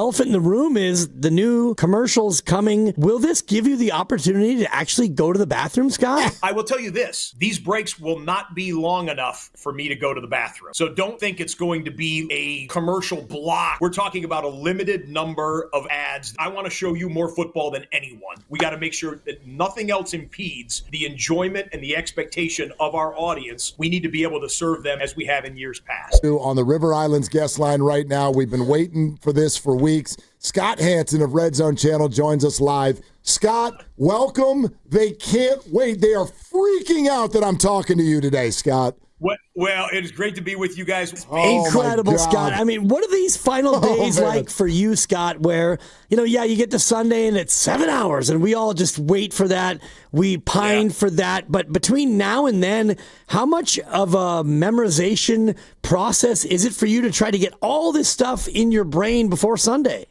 elephant in the room is the new commercials coming. Will this give you the opportunity to actually go to the bathroom, Scott? I will tell you this. These breaks will not be long enough for me to go to the bathroom. So don't think it's going to be a commercial block. We're talking about a limited number of ads. I want to show you more football than anyone. We got to make sure that nothing else impedes the enjoyment and the expectation of our audience. We need to be able to serve them as we have in years past. On the River Islands guest line right now, we've been waiting for this for weeks. Scott Hanson of Red Zone Channel joins us live. Scott, welcome. They can't wait. They are freaking out that I'm talking to you today, Scott. Well, it is great to be with you guys. Incredible, Scott. I mean, what are these final days like for you, Scott, where, you get to Sunday and it's 7 hours and we all just wait for that. We pine for that. But between now and then, how much of a memorization process is it for you to try to get all this stuff in your brain before Sunday?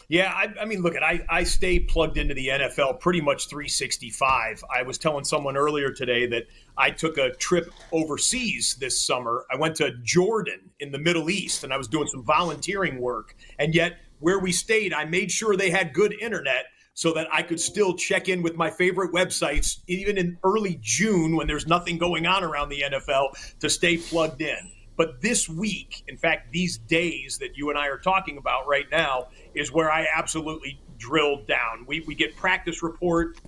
Yeah, I mean, look, I stay plugged into the NFL pretty much 365. I was telling someone earlier today that I took a trip overseas this summer. I went to Jordan in the Middle East, and I was doing some volunteering work. And yet, where we stayed, I made sure they had good internet so that I could still check in with my favorite websites, even in early June when there's nothing going on around the NFL, to stay plugged in. But this week, in fact, these days that you and I are talking about right now, is where I absolutely drilled down. We get practice report,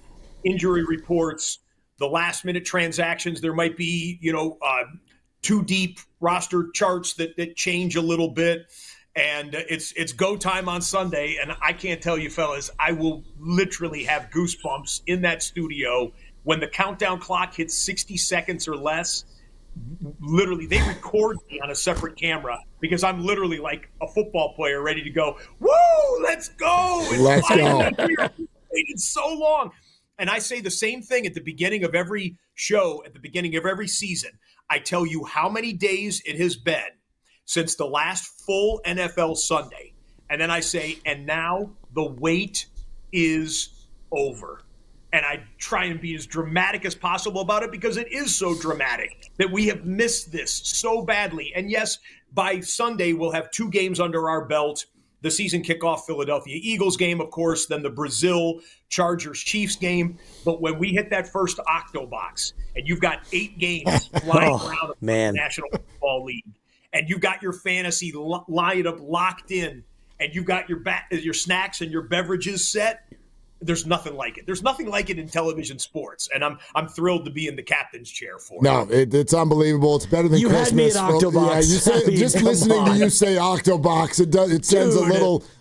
injury reports, the last minute transactions. There might be, too deep roster charts that change a little bit. And it's go time on Sunday. And I can't tell you, fellas, I will literally have goosebumps in that studio when the countdown clock hits 60 seconds or less. Literally, they record me on a separate camera because I'm literally like a football player ready to go. Woo, let's go. Let's go. Waited so long. And I say the same thing at the beginning of every show, at the beginning of every season. I tell you how many days it has been since the last full NFL Sunday. And then I say, and now the wait is over. And I try and be as dramatic as possible about it because it is so dramatic that we have missed this so badly. And yes, by Sunday, we'll have 2 games under our belt. The season kickoff Philadelphia Eagles game, of course, then the Brazil Chargers-Chiefs game. But when we hit that first Octobox and you've got 8 games flying around the National Football League, and you've got your fantasy lined up locked in, and you've got your snacks and your beverages set, there's nothing like it. There's nothing like it in television sports, and I'm thrilled to be in the captain's chair for it. No, it's unbelievable. It's better than you Christmas. You had me at Octobox. Just listening to you say Octobox, it sends a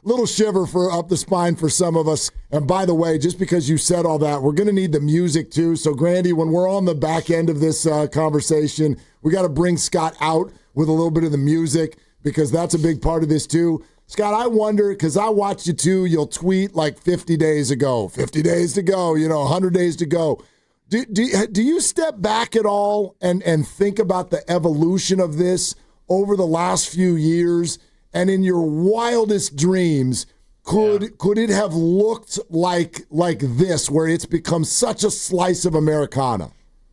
little shiver up the spine for some of us. And by the way, just because you said all that, we're going to need the music too. So, Grandy, when we're on the back end of this conversation, we got to bring Scott out with a little bit of the music because that's a big part of this too. Scott, I wonder, because I watch you too, you'll tweet like 50 days to go, 100 days to go. Do you step back at all and think about the evolution of this over the last few years? And in your wildest dreams, could it have looked like this, where it's become such a slice of Americana?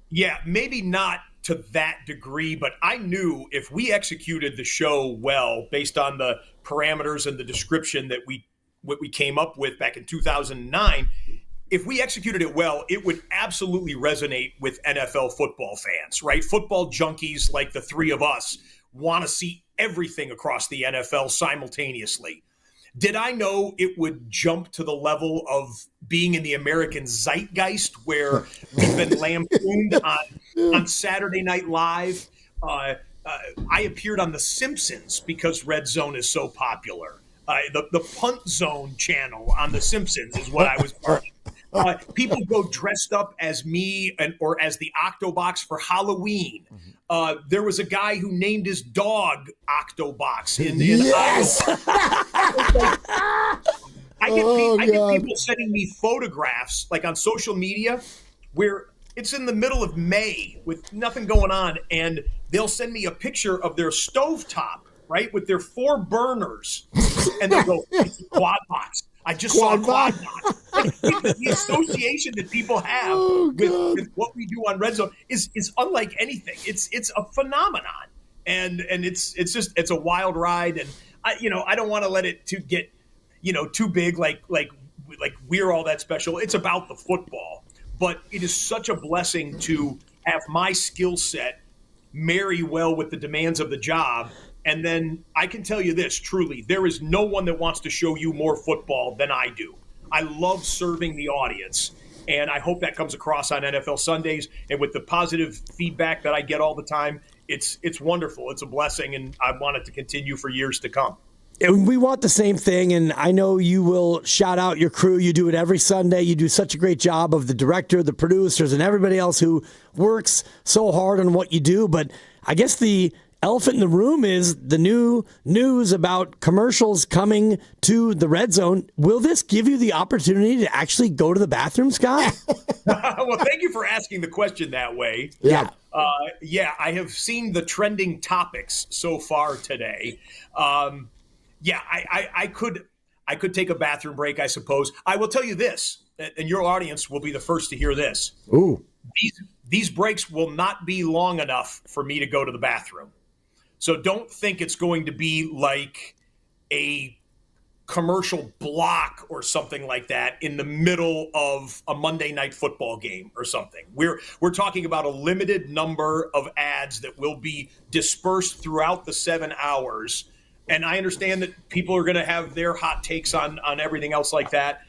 Yeah, maybe not to that degree, but I knew if we executed the show well based on the parameters and the description that we came up with back in 2009, if we executed it well, it would absolutely resonate with NFL football fans, right? Football junkies like the 3 of us want to see everything across the NFL simultaneously. Did I know it would jump to the level of being in the American zeitgeist where we've been lampooned on Saturday Night Live? I appeared on The Simpsons because Red Zone is so popular. The Punt Zone channel on The Simpsons is what I was part of. People go dressed up as me or as the Octobox for Halloween. There was a guy who named his dog Octobox in yes! I get people sending me photographs like on social media where it's in the middle of May with nothing going on, and they'll send me a picture of their stovetop, right, with their 4 burners, and they'll go, "It's a quad box. I just saw a quad box." Like, the association that people have with what we do on Red Zone is unlike anything. It's a phenomenon, and it's a wild ride, and I don't want to let it to get too big, like we're all that special. It's about the football. But it is such a blessing to have my skill set marry well with the demands of the job. And then I can tell you this, truly, there is no one that wants to show you more football than I do. I love serving the audience, and I hope that comes across on NFL Sundays. And with the positive feedback that I get all the time, it's wonderful. It's a blessing, and I want it to continue for years to come. We want the same thing, and I know you will shout out your crew. You do it every Sunday. You do such a great job of the director, the producers, and everybody else who works so hard on what you do. But I guess the elephant in the room is the new news about commercials coming to the Red Zone. Will this give you the opportunity to actually go to the bathroom, Scott? Well, thank you for asking the question that way. Yeah. I have seen the trending topics so far today. I could take a bathroom break, I suppose. I will tell you this, and your audience will be the first to hear this. Ooh. These breaks will not be long enough for me to go to the bathroom. So don't think it's going to be like a commercial block or something like that in the middle of a Monday night football game or something. We're talking about a limited number of ads that will be dispersed throughout the 7 hours. And I understand that people are going to have their hot takes on everything else like that.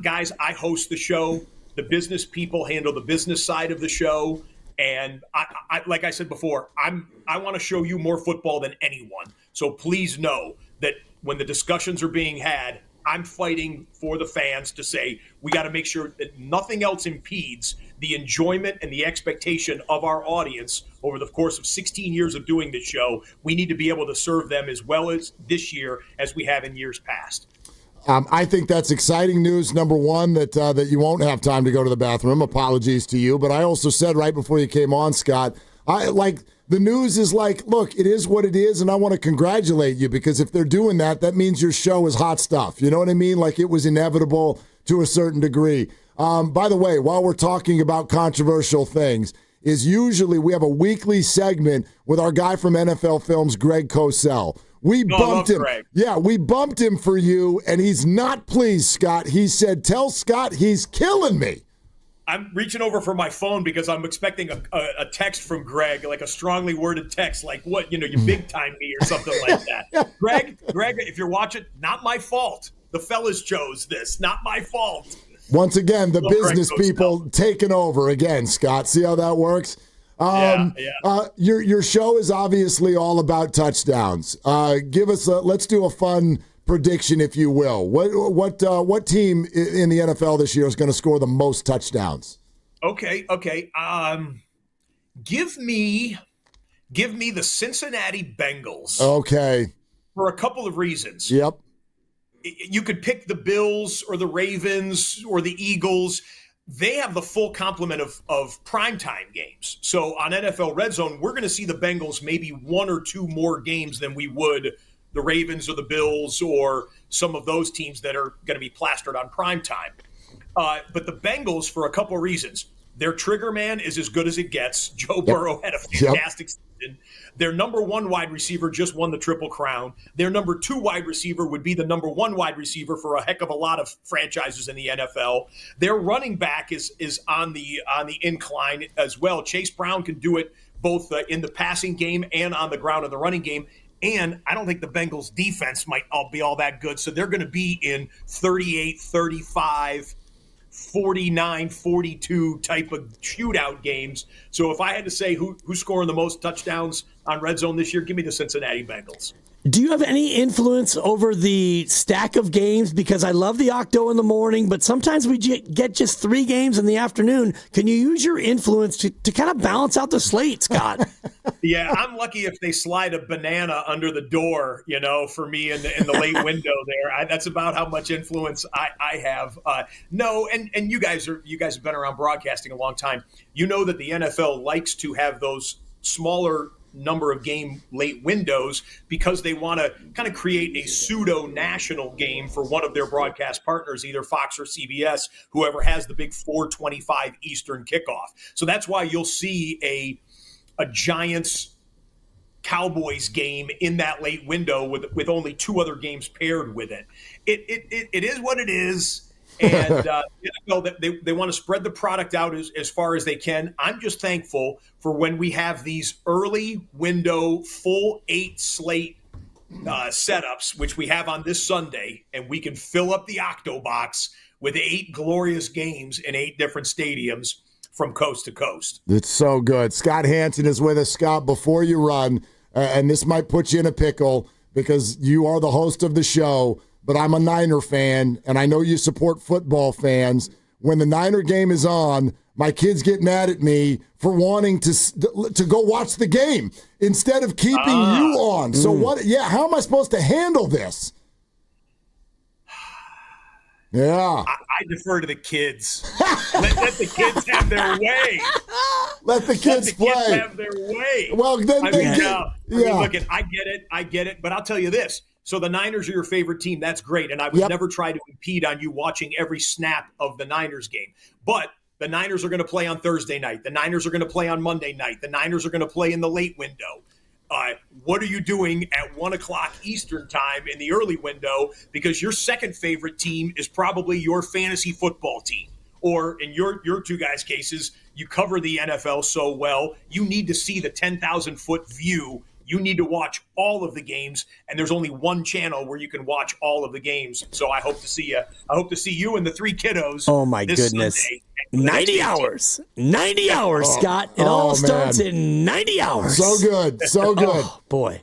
Guys, I host the show. The business people handle the business side of the show. And I like I said before, I want to show you more football than anyone. So please know that when the discussions are being had, I'm fighting for the fans to say we got to make sure that nothing else impedes the enjoyment and the expectation of our audience over the course of 16 years of doing this show. We need to be able to serve them as well as this year as we have in years past. I think that's exciting news. Number one, that you won't have time to go to the bathroom. Apologies to you. But I also said right before you came on, Scott, the news is like, look, it is what it is, and I want to congratulate you because if they're doing that, that means your show is hot stuff. You know what I mean? Like it was inevitable to a certain degree. By the way, while we're talking about controversial things, is usually we have a weekly segment with our guy from NFL Films, Greg Cosell. We bumped him. Greg. Yeah, we bumped him for you, and he's not pleased, Scott. He said, tell Scott he's killing me. I'm reaching over for my phone because I'm expecting a text from Greg, like a strongly worded text, like what, you big time me or something like that. Greg, if you're watching, not my fault. The fellas chose this, not my fault. Once again, the business people taking over again, Scott. See how that works? Your show is obviously all about touchdowns. Give us let's do a fun prediction, if you will. What team in the NFL this year is going to score the most touchdowns? Okay. Give me the Cincinnati Bengals. Okay. For a couple of reasons. Yep. You could pick the Bills or the Ravens or the Eagles. They have the full complement of primetime games. So on NFL Red Zone, we're going to see the Bengals maybe one or two more games than we would the Ravens or the Bills or some of those teams that are going to be plastered on primetime. But the Bengals, for a couple of reasons, their trigger man is as good as it gets. Joe Burrow had a fantastic season. Their number one wide receiver just won the Triple Crown. Their number two wide receiver would be the number one wide receiver for a heck of a lot of franchises in the NFL. Their running back is on the incline as well. Chase Brown can do it both in the passing game and on the ground in the running game. And I don't think the Bengals defense might be all that good. So they're going to be in 38, 35, 49, 42 type of shootout games. So if I had to say who's scoring the most touchdowns on Red Zone this year, give me the Cincinnati Bengals. Do you have any influence over the stack of games? Because I love the Octo in the morning, but sometimes we get just 3 games in the afternoon. Can you use your influence to kind of balance out the slate, Scott? Yeah, I'm lucky if they slide a banana under the door, for me in the late window there. That's about how much influence I have. No, and you guys have been around broadcasting a long time. You know that the NFL likes to have those smaller number of game late windows because they want to kind of create a pseudo national game for one of their broadcast partners, either Fox or CBS, whoever has the big 4:25 Eastern kickoff. So that's why you'll see a Giants Cowboys game in that late window with only 2 other games paired with it. It is what it is. And they want to spread the product out as far as they can. I'm just thankful for when we have these early window full 8 slate setups, which we have on this Sunday, and we can fill up the Octobox with 8 glorious games in 8 different stadiums from coast to coast. It's so good. Scott Hanson is with us. Scott, before you run, and this might put you in a pickle because you are the host of the show, but I'm a Niner fan, and I know you support football fans. When the Niner game is on, my kids get mad at me for wanting to go watch the game instead of keeping you on. So what? Yeah, how am I supposed to handle this? Yeah. I defer to the kids. Let the kids have their way. Let the kids play. Kids have their way. Well, then look, I get it. But I'll tell you this. So the Niners are your favorite team. That's great. And I would never try to impede on you watching every snap of the Niners game. But the Niners are going to play on Thursday night. The Niners are going to play on Monday night. The Niners are going to play in the late window. What are you doing at 1 o'clock Eastern time in the early window? Because your second favorite team is probably your fantasy football team. Or in your 2 guys' cases, you cover the NFL so well, you need to see the 10,000-foot view. You need to watch all of the games, and there's only one channel where you can watch all of the games. So I hope to see you. I hope to see you and the 3 kiddos. Oh my goodness! Sunday. 90 hours, 90 hours, Scott. It all starts in 90 hours. So good, so good. Oh, boy.